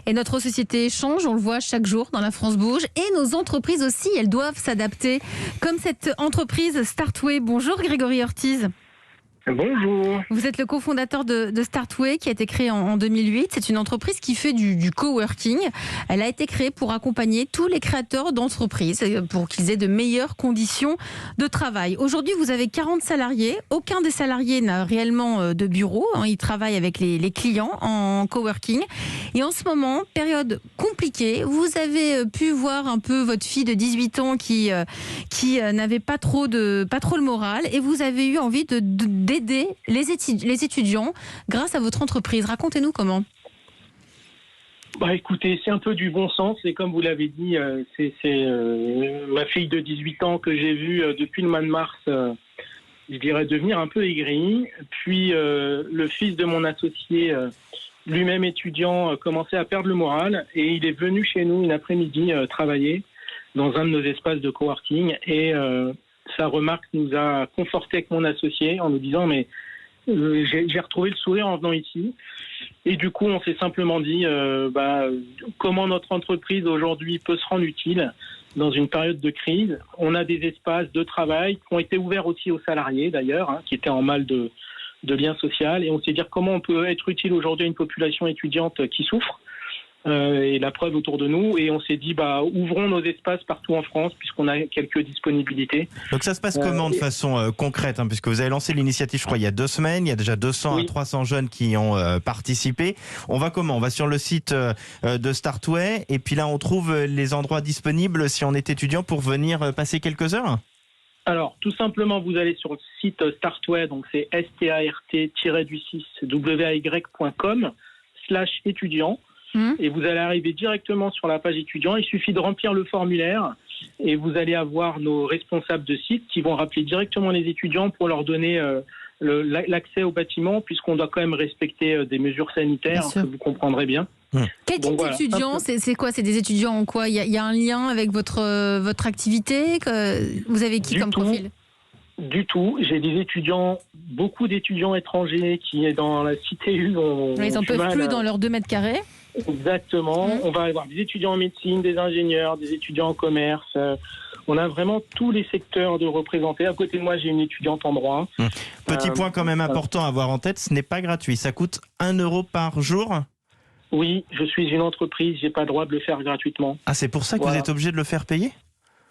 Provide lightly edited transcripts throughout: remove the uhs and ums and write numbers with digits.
Et notre société change, on le voit chaque jour dans la France bouge. Et nos entreprises aussi, elles doivent s'adapter. Comme cette entreprise Startway. Bonjour Grégory Ortiz. Bonjour. Vous êtes le cofondateur de Startway qui a été créé en 2008. C'est une entreprise qui fait du coworking. Elle a été créée pour accompagner tous les créateurs d'entreprises pour qu'ils aient de meilleures conditions de travail. Aujourd'hui, vous avez 40 salariés. Aucun des salariés n'a réellement de bureau. Ils travaillent avec les clients en coworking. Et en ce moment, période compliquée, vous avez pu voir un peu votre fille de 18 ans qui n'avait pas trop le moral et vous avez eu envie d'aider les étudiants grâce à votre entreprise. Racontez-nous comment. Écoutez, c'est un peu du bon sens et comme vous l'avez dit, c'est ma fille de 18 ans que j'ai vue depuis le mois de mars, je dirais devenir un peu aigrie. Puis le fils de mon associé, lui-même étudiant, commençait à perdre le moral et il est venu chez nous une après-midi travailler dans un de nos espaces de coworking et sa remarque nous a conforté avec mon associé en nous disant mais j'ai retrouvé le sourire en venant ici. Et du coup, on s'est simplement dit comment notre entreprise aujourd'hui peut se rendre utile dans une période de crise. On a des espaces de travail qui ont été ouverts aussi aux salariés d'ailleurs, qui étaient en mal de lien social. Et on s'est dit comment on peut être utile aujourd'hui à une population étudiante qui souffre. Et la preuve autour de nous. Et on s'est dit, ouvrons nos espaces partout en France puisqu'on a quelques disponibilités. Donc ça se passe comment de façon concrète puisque vous avez lancé l'initiative, je crois, il y a 2 semaines. Il y a déjà 200 à 300 jeunes qui ont participé. On va comment ? On va sur le site de Startway et puis là, on trouve les endroits disponibles si on est étudiant pour venir passer quelques heures ? Alors, tout simplement, vous allez sur le site Startway, donc c'est start-way.com/étudiant. Et vous allez arriver directement sur la page étudiant. Il suffit de remplir le formulaire et vous allez avoir nos responsables de site qui vont rappeler directement les étudiants pour leur donner l'accès au bâtiment puisqu'on doit quand même respecter des mesures sanitaires que vous comprendrez bien. Quel type d'étudiants ? C'est quoi ? C'est des étudiants en quoi ? Il y a un lien avec votre activité ? Vous avez qui comme profil ? Du tout. J'ai des étudiants, beaucoup d'étudiants étrangers qui est dans la cité U. Ils n'en peuvent plus dans leurs 2 mètres carrés. Exactement. On va avoir des étudiants en médecine, des ingénieurs, des étudiants en commerce. On a vraiment tous les secteurs de représentés. À côté de moi, j'ai une étudiante en droit. Petit point quand même important à avoir en tête, ce n'est pas gratuit. Ça coûte 1 euro par jour ? Oui, je suis une entreprise, j'ai pas le droit de le faire gratuitement. Ah, c'est pour ça que vous êtes obligé de le faire payer ?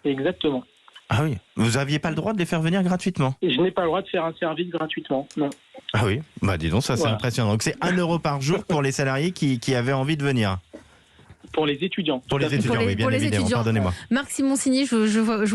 Exactement. Ah oui, vous n'aviez pas le droit de les faire venir gratuitement ? Et je n'ai pas le droit de faire un service gratuitement, non. Ah oui, dis donc, ça c'est impressionnant. Donc c'est 1 euro par jour pour les salariés qui avaient envie de venir. Pour les étudiants. Pour les étudiants, oui, bien évidemment, pardonnez-moi. Marc Simoncini, je vois